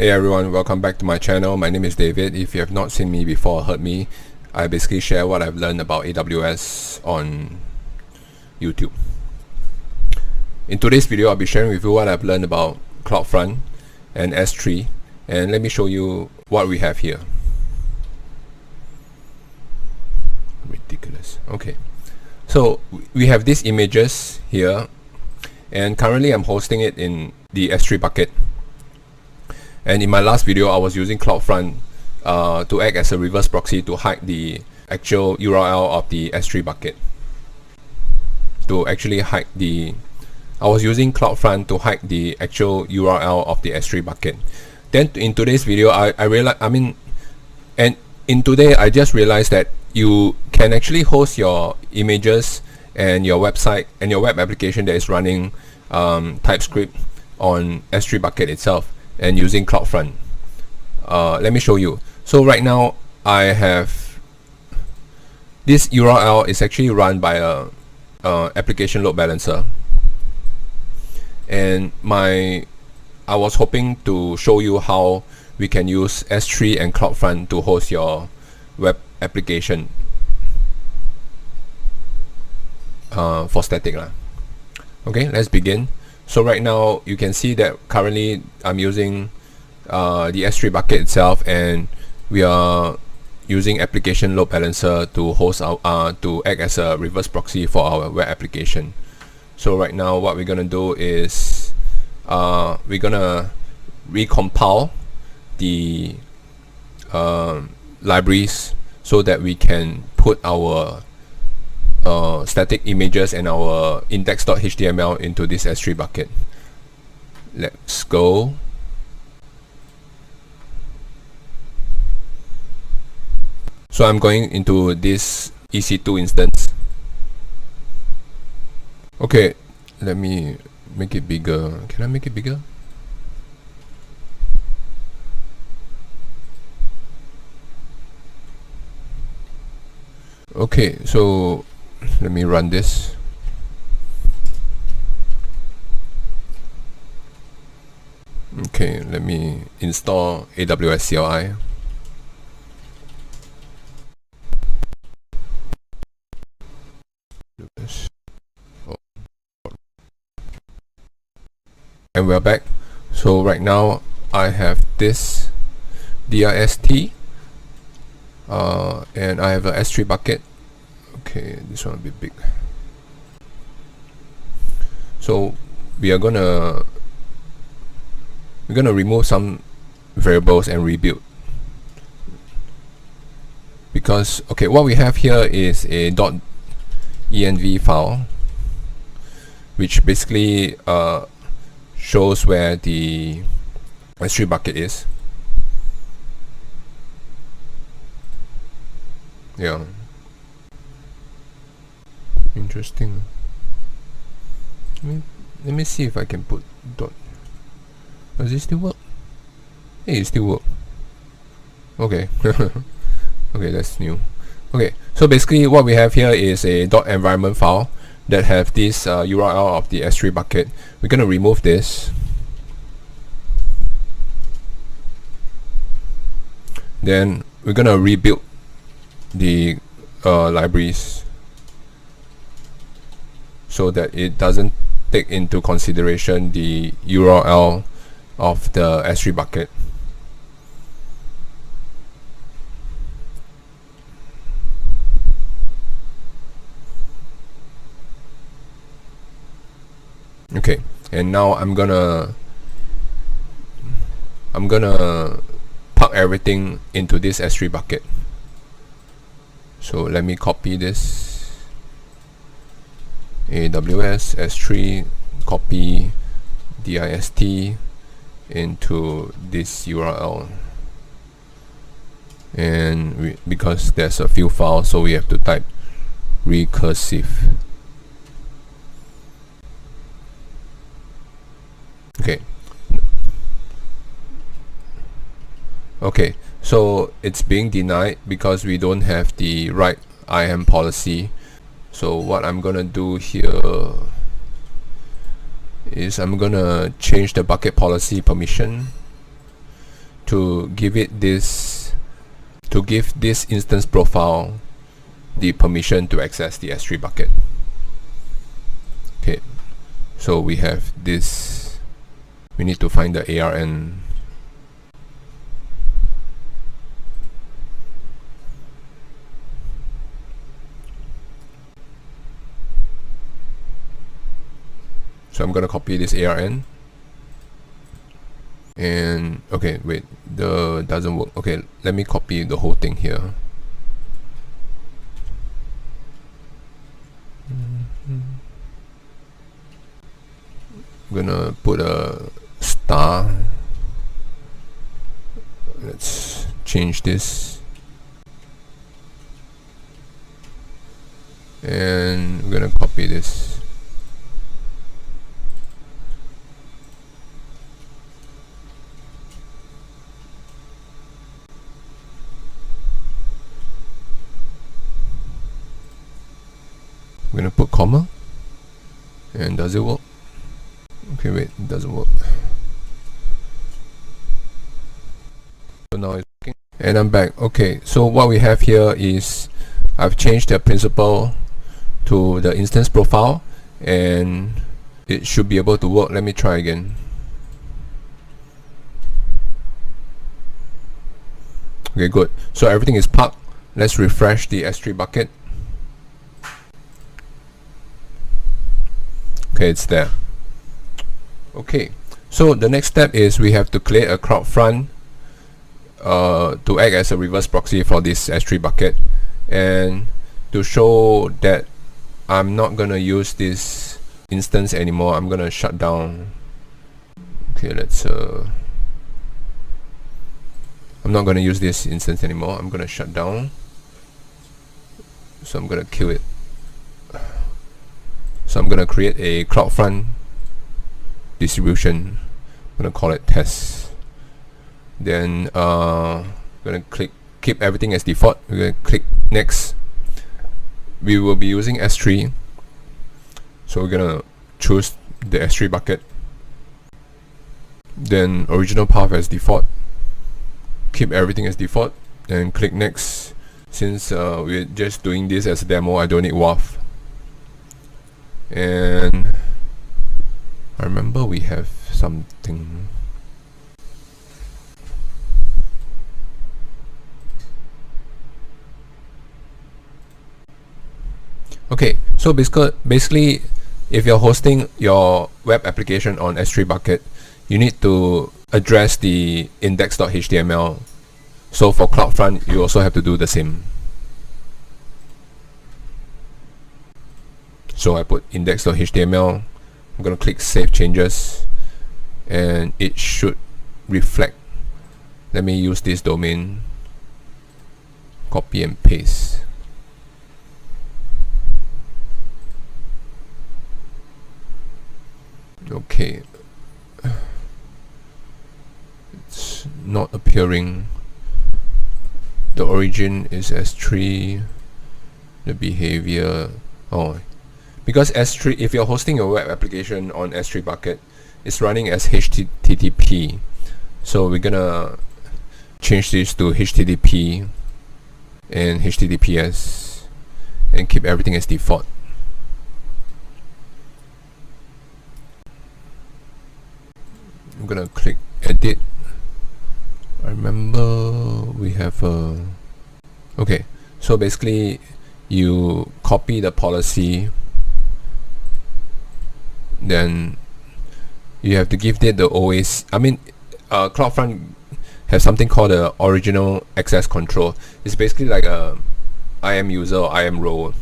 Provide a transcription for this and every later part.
Hey everyone, welcome back to my channel. My name is David. If you have not seen me before or heard me, I basically share what I've learned about AWS on YouTube. In today's video, I'll be sharing with you what I've learned about CloudFront and S3, and let me show you what we have here. Ridiculous. Okay, so we have these images here, and currently I'm hosting it in the S3 bucket. And in my last video, I was using CloudFront to act as a reverse proxy to hide the actual URL of the S3 bucket. I was using CloudFront to hide the actual URL of the S3 bucket. Then in today's video, I just realized that you can actually host your images and your website and your web application that is running TypeScript on S3 bucket itself and using CloudFront. Let me show you. So right now I have this URL is actually run by a application load balancer, and I was hoping to show you how we can use S3 and CloudFront to host your web application for static lah. Okay, let's begin. So right now you can see that currently I'm using the S3 bucket itself, and we are using application load balancer to host our to act as a reverse proxy for our web application. So right now what we're gonna do is we're gonna recompile the libraries so that we can put our static images and our index.html into this S3 bucket. Let's go. So I'm going into this EC2 instance. Okay, let me make it bigger. Can I make it bigger? Okay, so let me run this. Okay, let me install AWS CLI. And we're back. So right now I have this dist and I have a S3 bucket. Okay, this one will be big. So we're gonna remove some variables and rebuild, because okay, what we have here is a .env file which basically shows where the S3 bucket is. Yeah, interesting. Let me see if I can put dot. Does it still work? Hey, it still work. Okay. Okay, that's new. Okay, so basically what we have here is a .environment file that have this URL of the S3 bucket. We're gonna remove this. Then we're gonna rebuild the libraries so that it doesn't take into consideration the URL of the S3 bucket. Okay, and now I'm gonna plug everything into this S3 bucket. So let me copy this AWS S3, copy dist into this URL, and because there's a few files, so we have to type recursive. Okay, so it's being denied because we don't have the right IAM policy. So what I'm gonna do here is I'm gonna change the bucket policy permission to give this instance profile the permission to access the S3 bucket. Okay, so we have this. We need to find the ARN. So I'm gonna copy this ARN. And okay, wait, the doesn't work. Okay, let me copy the whole thing here. I'm gonna put a star. Let's change this. And I'm gonna copy this. I'm gonna put comma. And does it work? Okay, wait, it doesn't work. So now it's working. And I'm back. Okay, so what we have here is I've changed the principal to the instance profile, and it should be able to work. Let me try again. Okay, good. So everything is parked. Let's refresh the S3 bucket. Okay, it's there. Okay, so the next step is we have to create a CloudFront to act as a reverse proxy for this S3 bucket, and to show that I'm not gonna use this instance anymore, I'm gonna shut down. Okay, let's I'm not gonna use this instance anymore. I'm gonna shut down. So I'm gonna kill it. So I'm gonna create a CloudFront distribution. I'm gonna call it test. Then gonna click keep everything as default. We're gonna click next. We will be using S3, so we're gonna choose the S3 bucket. Then original path as default. Keep everything as default and click next. Since we're just doing this as a demo, I don't need WAF. And I remember we have something. Okay, so basically if you're hosting your web application on S3 bucket, you need to address the index.html. So for CloudFront, you also have to do the same. So I put index.html. I'm gonna click save changes, and it should reflect. Let me use this domain. Copy and paste. Okay. It's not appearing. The origin is S3. The behavior. Oh. Because S3, if you're hosting a web application on S3 bucket, it's running as HTTP. So we're gonna change this to HTTP and HTTPS and keep everything as default. I'm gonna click edit. I remember we have a okay, so basically you copy the policy, then you have to give it the OAC. I mean, CloudFront has something called the original access control. It's basically like a IAM user or IAM role.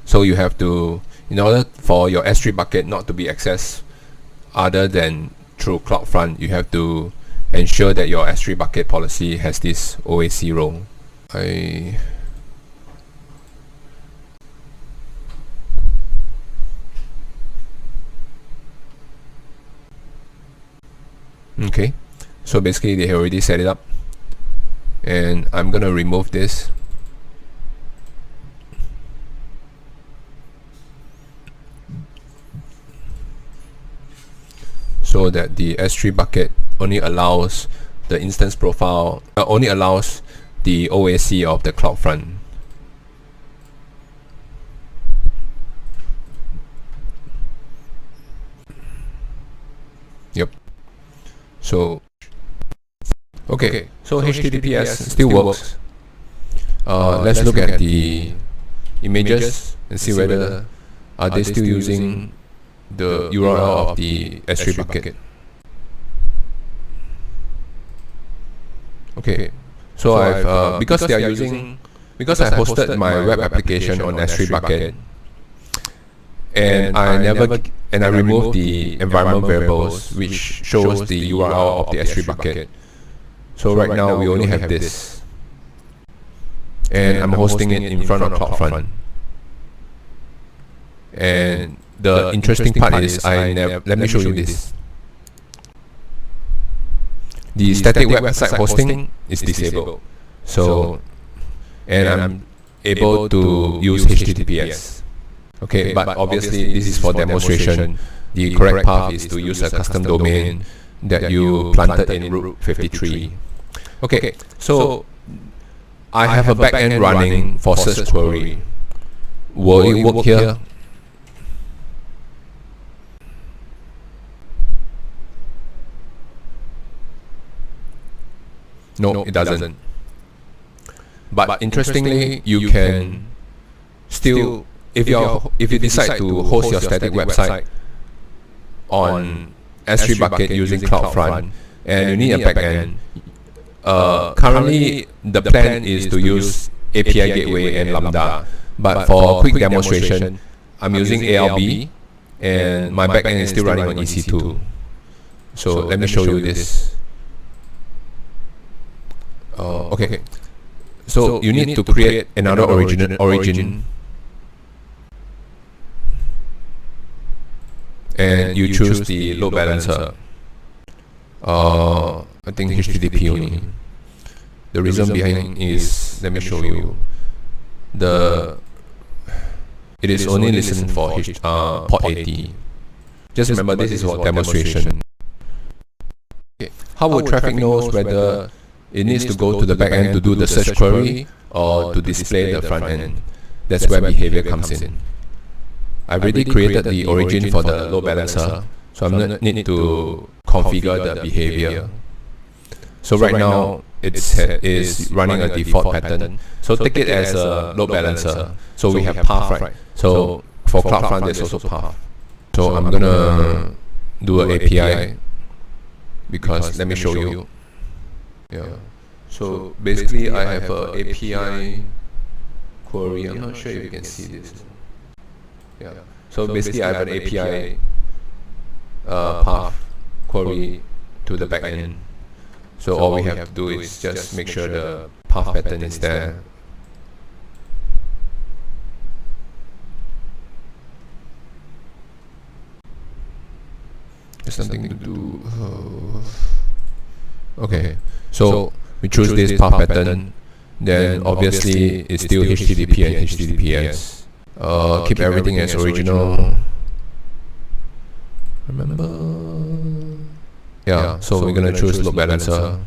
So you have to, in order for your S3 bucket not to be accessed other than through CloudFront, you have to ensure that your S3 bucket policy has this OAC role. Okay, so basically they already set it up, and I'm gonna remove this. So that the S3 bucket only allows the instance profile only allows the OAC of the CloudFront. Yep. So okay, so HTTPS still works. Let's look at the images and see whether are they still using the URL of the S3 bucket. Okay, so I've because I hosted my web application on S3 bucket, and I removed the environment variables which shows the URL of the S3 bucket. So right now we only have this, and I'm hosting it in front of CloudFront. And the interesting part is let me show you this. The static website hosting is disabled. So, and I'm able to use HTTPS. Okay, but obviously this is for demonstration. The correct path is to use a custom domain that you planted in root 53. Okay, so I have a backend running for search query. Will it work here? No, it doesn't. But interestingly, you can still, if you decide to host your static website on S3 bucket using CloudFront and you need a backend, currently the plan is to use API Gateway and Lambda. But for quick demonstration, I'm using ALB and my backend is still running on EC2. So let me show you this. Okay. So you need to create another origin, and you choose the load balancer. I think HTTP only. The reason behind is, let me show you. It is only listening for port 80. Just remember, this is for demonstration. Okay. How would traffic knows whether it needs to go to the backend to do the search query or to display the front end? That's where behavior comes in. I've already created the origin for the load balancer, so I'm going to need to configure the behavior. So right now it is running a default pattern. So take it as a load balancer. So we have path, right? So for CloudFront there's also path. So I'm gonna do an API because let me show you. Yeah. So basically I have a API query. I'm not sure if you can see this. Yeah. So basically I have an API path query to the backend. So all we have to do is just make sure the path pattern is there. There's something to do. Okay. So we choose this path pattern. Then obviously it's still HTTP and HTTPS. Keep everything as original. Remember? Yeah, so we're gonna choose load balancer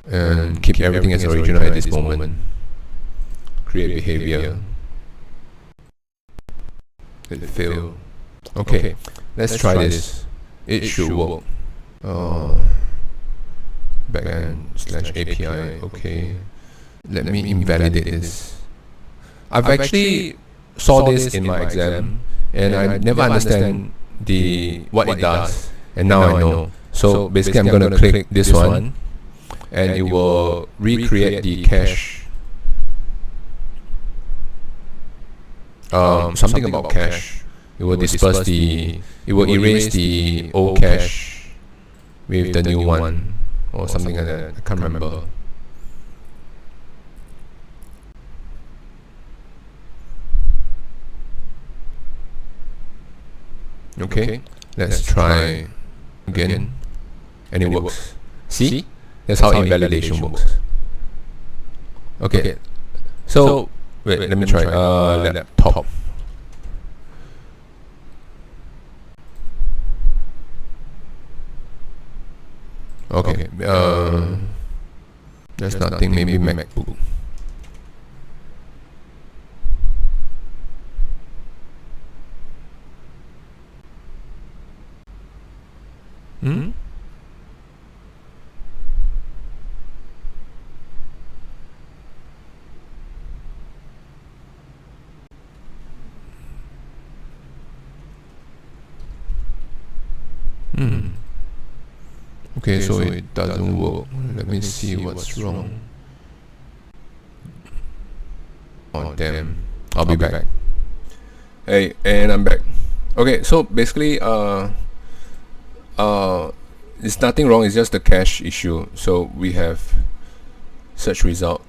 and keep everything as original at this moment. Create behavior. It failed. Okay, let's try this. It should work. Backend/API. Okay. Let me invalidate this. I've actually saw this in my exam, and I never understand what it does, and now I know. So basically I'm going to click this one and it will recreate the cache. Something about cache. It will disperse it will erase the old cache with the new one or something like that. I can't remember. Okay, let's try again. And it works. See? That's how invalidation works. Okay. So, wait, let me try laptop. Okay. there's nothing. Maybe MacBook. Okay, so it doesn't work. Let me see what's wrong. Oh damn. I'll be back. Hey, and I'm back. Okay, so basically it's nothing wrong, it's just a cache issue. So we have search result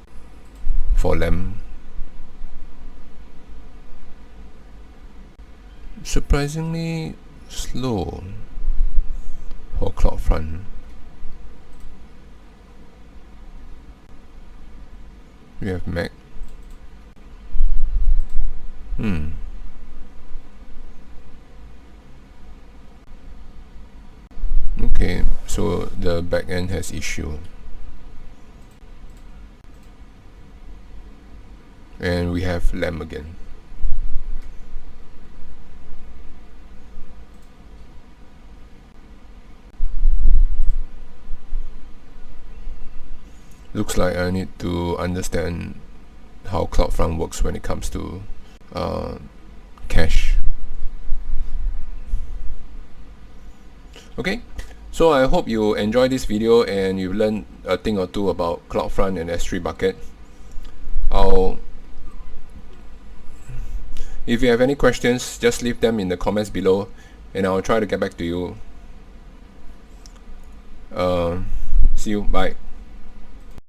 for lamp. Surprisingly slow for CloudFront. We have Mac. Okay, so the backend has issue. And we have lamp again. Looks like I need to understand how CloudFront works when it comes to cache. Okay, so I hope you enjoyed this video and you learned a thing or two about CloudFront and S3 bucket. If you have any questions, just leave them in the comments below and I'll try to get back to you. See you, bye.